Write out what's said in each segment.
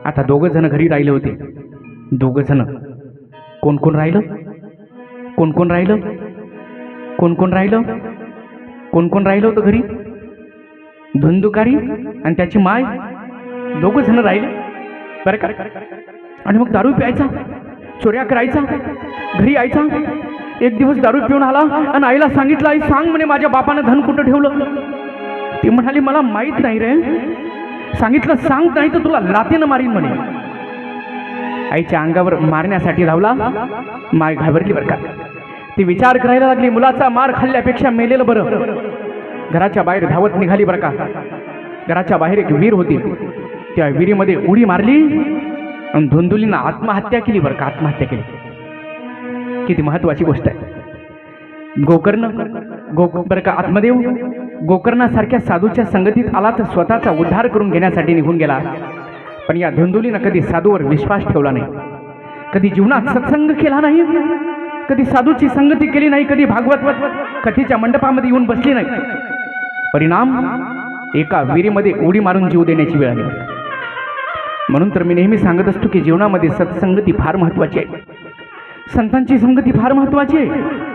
आता दोघं जण घरी राहिले होते. दोघं जण कोण कोण राहिलं कोण कोण राहिलं कोण कोण राहिलं कोण कोण राहिलं होतं घरी? धुंदुकारी आणि त्याची माय, दोघं जण राहिले बरं का. आणि मग दारू प्यायचा, चोऱ्या करायचा, घरी यायचा. एक दिवस दारू पिऊन आला आणि आईला सांगितलं, आई सांग म्हणे माझ्या बापानं धन कुठं ठेवलं. ती म्हणाली मला माहीत नाही रे. सांगितलं सांग नाही तर तुला लाथेनं मारीन म्हणे. आईच्या अंगावर मारण्यासाठी धावला. माय घाबरली बरं का. ती विचार करायला लागली, मुलाचा मार खाल्ल्यापेक्षा मेलेलं बरं. घराच्या बाहेर धावत निघाली बरं का. घराच्या बाहेर एक विहीर होती, त्या विहिरीमध्ये उडी मारली आणि धुंदुलीनं आत्महत्या केली बरं का. आत्महत्या केली. किती महत्वाची गोष्ट आहे. गोकर्ण बरं का, आत्मदेव गोकर्णासारख्या साधूच्या संगतीत आला तर स्वतःचा उद्धार करून घेण्यासाठी निघून गेला. पण या धुंदुलीनं कधी साधूवर विश्वास ठेवला नाही, कधी जीवनात सत्संग केला नाही, कधी साधूची संगती केली नाही, कधी भागवत कथेच्या मंडपामध्ये येऊन बसली नाही. परिणाम एका विहिरीमध्ये उडी मारून जीव देण्याची वेळ आली. म्हणून तर मी नेहमी सांगत असतो की जीवनामध्ये सत्संगती फार महत्वाची आहे. संतांची संगती फार महत्वाची आहे.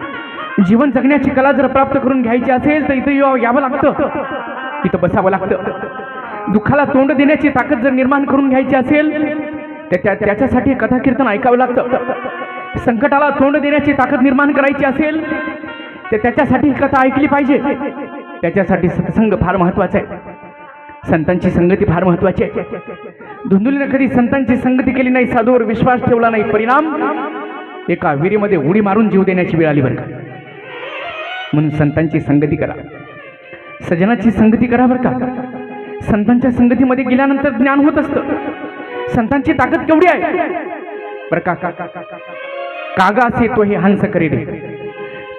जीवन जगण्याची कला जर प्राप्त करून घ्यायची असेल तर इथं यावं लागतं, इथं बसावं लागतं. दुःखाला तोंड देण्याची ताकद जर निर्माण करून घ्यायची असेल तर त्याच्यासाठी कथा कीर्तन ऐकावं लागतं. संकटाला तोंड देण्याची ताकद निर्माण करायची असेल तर त्याच्यासाठी कथा ऐकली पाहिजे. त्याच्यासाठी सत्संग फार महत्वाचा आहे. संतांची संगती फार महत्वाची आहे. धुंदुलीनं कधी संतांची संगती केली नाही, साधूवर विश्वास ठेवला नाही. परिणाम एका विहिरीमध्ये उडी मारून जीव देण्याची वेळ आली बरं का. म्हणून संतांची संगती करा, सजनाची संगती करा बरं का. संतांच्या संगतीमध्ये गेल्यानंतर ज्ञान होत असतं. संतांची ताकद केवढी आहे बरं का. कागा असे तो हे हंस करेल.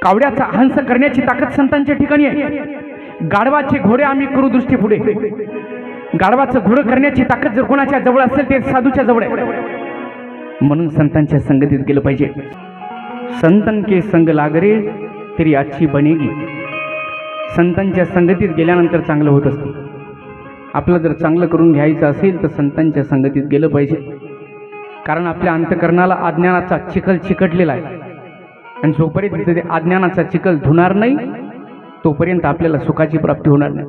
कावड्याचा हंस करण्याची ताकद संतांच्या ठिकाणी आहे. गाढवाचे घोडे आम्ही करू दृष्टी पुढे. गाढवाचं घोडं करण्याची ताकद जर कोणाच्या जवळ असेल ते साधूच्या जवळ आहे. म्हणून संतांच्या संगतीत गेलं पाहिजे. संतन के संग लागरे तरी आजची बनेगी. संतांच्या संगतीत गेल्यानंतर चांगलं होत असतं. आपलं जर चांगलं करून घ्यायचं असेल तर संतांच्या संगतीत गेलं पाहिजे. कारण आपल्या अंतकरणाला अज्ञानाचा चिखल चिकटलेला आहे आणि जोपर्यंत ते अज्ञानाचा चिखल धुणार नाही तोपर्यंत आपल्याला सुखाची प्राप्ती होणार नाही.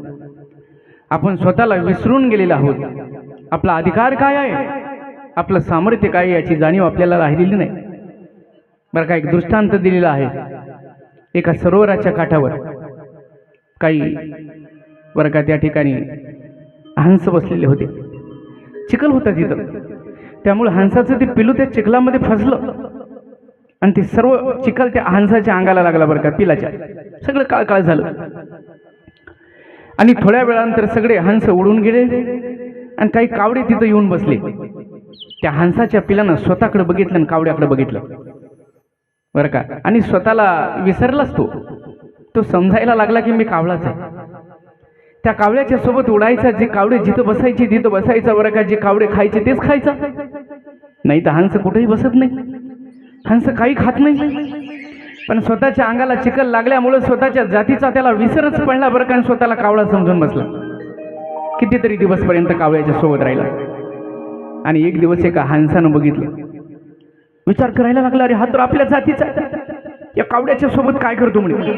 आपण स्वतःला विसरून गेलेलो आहोत. आपला अधिकार काय आहे, आपलं सामर्थ्य काय याची जाणीव आपल्याला राहिलेली नाही बरं का. एक दृष्टांत दिलेला आहे. एका सरोवराच्या काठावर काही बरं का त्या ठिकाणी हंस बसलेले होते. चिखल होता तिथं. त्यामुळे हंसाचं ते पिलू त्या चिखलामध्ये फसलं आणि ते सर्व चिखल त्या हंसाच्या अंगाला लागला बरं का. पिलाच्या सगळं काळ झालं आणि थोड्या वेळानंतर सगळे हंस उडून गेले आणि काही कावडे तिथं येऊन बसले. त्या हंसाच्या पिलानं स्वतःकडे बघितलं आणि कावड्याकडे बघितलं बरं का. आणि स्वतःला विसरलाच तो समजायला लागला की मी कावळाच आहे. त्या कावळ्याच्या सोबत उडायचा. जे कावडे जिथं बसायचे तिथं बसायचा बरं का. जे कावडे खायचे तेच खायचा. नाही तर हंस कुठेही बसत नाही, हंस काही खात नाही. पण स्वतःच्या अंगाला चिखल लागल्यामुळे स्वतःच्या जातीचा त्याला विसरच पडला बरं का. आणि स्वतःला कावळा समजून बसला. कितीतरी दिवसपर्यंत कावळ्याच्या सोबत राहिला. आणि एक दिवस एका हंसानं बघितलं, विचार करायला लागला, अरे हा तर आपल्या जातीचा, या कावड्याच्या सोबत काय करतो म्हणे.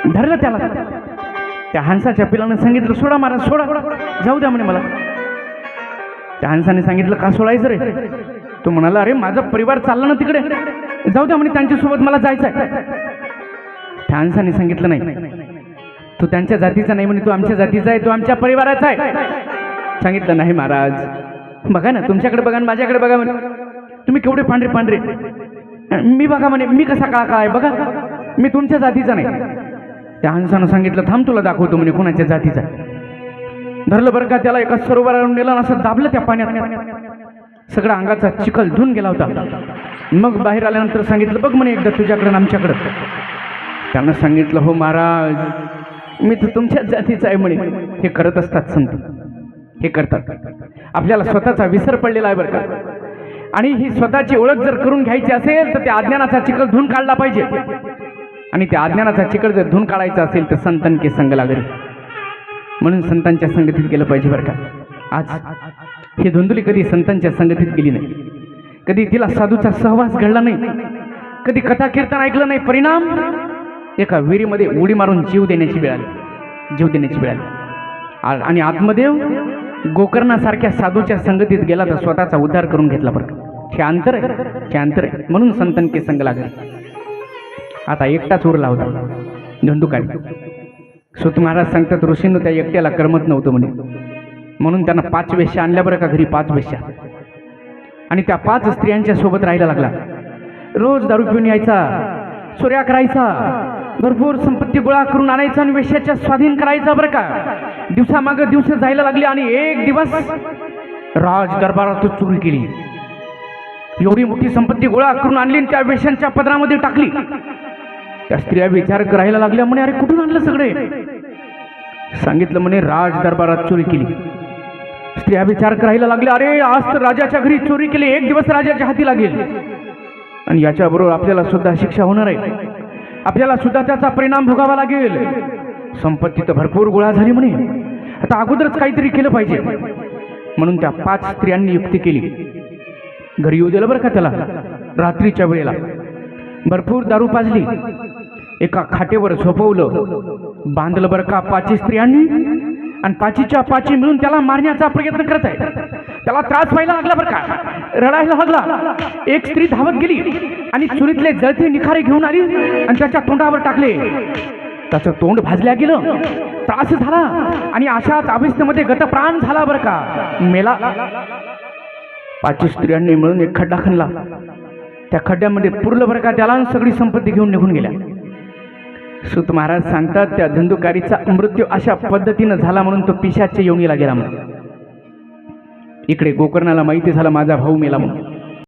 धरलं त्याला. त्या हंसाच्या पिलानं सांगितलं, सोडा महाराज सोडा, जाऊ द्या म्हणे मला. त्या हंसाने सांगितलं, का सोडायचं रे. तो म्हणाला, अरे माझा परिवार चालला ना तिकडे, जाऊ द्या म्हणे त्यांच्यासोबत मला जायचं आहे. त्या हंसाने सांगितलं, नाही तू त्यांच्या जातीचा नाही म्हणे, तू आमच्या जातीचा आहे, तू आमच्या परिवाराचा आहे. सांगितलं, नाही महाराज, बघा ना तुमच्याकडे बघा, माझ्याकडे बघा म्हणे, तुम्ही केवढे पांढरे पांढरे, मी बघा म्हणे मी कसा काळा आहे बघा, मी तुमच्या जातीचा नाही. त्या हंसानं सांगितलं, थांब तुला दाखवतो म्हणे कोणाच्या जातीचा. धरलं बरं का त्याला, एका सरोवरावर नेलं, असं दाबलं त्या पाण्यात, सगळा अंगाचा चिखल धुवून गेला होता. मग बाहेर आल्यानंतर सांगितलं, बघ म्हणे एकदा तुझ्याकडं आमच्याकडं. त्यानं सांगितलं, हो महाराज, मी तर तुमच्याच जातीचा आहे म्हणे. हे करत असतात संत, हे करतात. आपल्याला स्वतःचा विसर पडलेला आहे बरं का. आणि ही स्वतःची ओळख जर करून घ्यायची असेल तर त्या अज्ञानाचा चिखल धुवून काढला पाहिजे. आणि त्या अज्ञानाचा चिखल जर धुवून काढायचा असेल तर संतान के संग लागेल. म्हणून संतांच्या संगतीत गेलं पाहिजे बरं का. आज ही धुंदुली कधी संतांच्या संगतीत गेली नाही, कधी तिला साधूचा सहवास घडला नाही, कधी कथा कीर्तन ऐकलं नाही. परिणाम एका विहिरीमध्ये उडी मारून जीव देण्याची वेळ आली. आणि आत्मदेव गोकर्णासारख्या साधूच्या संगतीत गेला तर स्वतःचा उद्धार करून घेतला. बरं हे अंतर आहे. म्हणून संतांचे संग लागले. आता एकटाच उरला होता धुंदुकारी. सुत महाराज सांगतात ऋषींनो त्या एकट्याला करमत नव्हतं म्हणे, म्हणून त्यांना 5 वेश्या आणल्या बरं का घरी. 5 वेश्या. आणि त्या 5 स्त्रियांच्या सोबत राहायला लागला. रोज दारू पिऊन यायचा, चोऱ्या करायचा, भरपूर संपत्ती गोळा करून आणायचा आणि वेश्याच्या स्वाधीन करायचा बरं का. दिवसामागं दिवस जायला लागले आणि एक दिवस राज दरबारात चोरी केली. एवढी मोठी संपत्ती गोळा करून आणली आणि त्या वेश्यांच्या पदरामध्ये टाकली. त्या स्त्रिया विचार करायला लागल्या म्हणे अरे कुठून आणलं सगळे. सांगितलं म्हणे राज दरबारात चोरी केली. स्त्रिया विचार करायला लागल्या अरे आज तर राजाच्या घरी चोरी केली, एक दिवस राजाच्या हाती लागेल आणि याच्याबरोबर आपल्याला सुद्धा शिक्षा होणार आहे, आपल्याला सुद्धा त्याचा परिणाम भोगावा लागेल. संपत्ती तर भरपूर गोळा झाली म्हणे, आता अगोदरच काहीतरी केलं पाहिजे. म्हणून त्या 5 स्त्रियांनी युक्ती केली. घरी येऊ दिलं बरं का त्याला. रात्रीच्या वेळेला भरपूर दारू पाजली, एका खाटेवर झोपवलं, बांधलं बरं का 5 स्त्रियांनी. आणि 5च्या 5 मिळून त्याला मारण्याचा प्रयत्न करत आहे. त्याला त्रास व्हायला लागला बरं का, रडायला लागला. एक स्त्री धावत गेली आणि चुलीतले जळते निखारे घेऊन आली आणि त्याच्या तोंडावर टाकले. त्याचं तोंड भाजल्या गेलं, त्रास झाला आणि अशाच अवस्थेमध्ये गतप्राण झाला बरं का, मेला. 5 स्त्रियांनी मिळून एक खड्डा खणला, त्या खड्ड्यामध्ये पुरलं बरं का त्याला, सगळी संपत्ती घेऊन निघून गेल्या. सुत महाराज सांगतात त्या धुंदुकारीचा मृत्यू अशा पद्धतीनं झाला म्हणून तो पिशाच्या योनीला गेला म्हणून. इकडे गोकर्णाला माहिती झालं माझा भाऊ मेला म्हणून.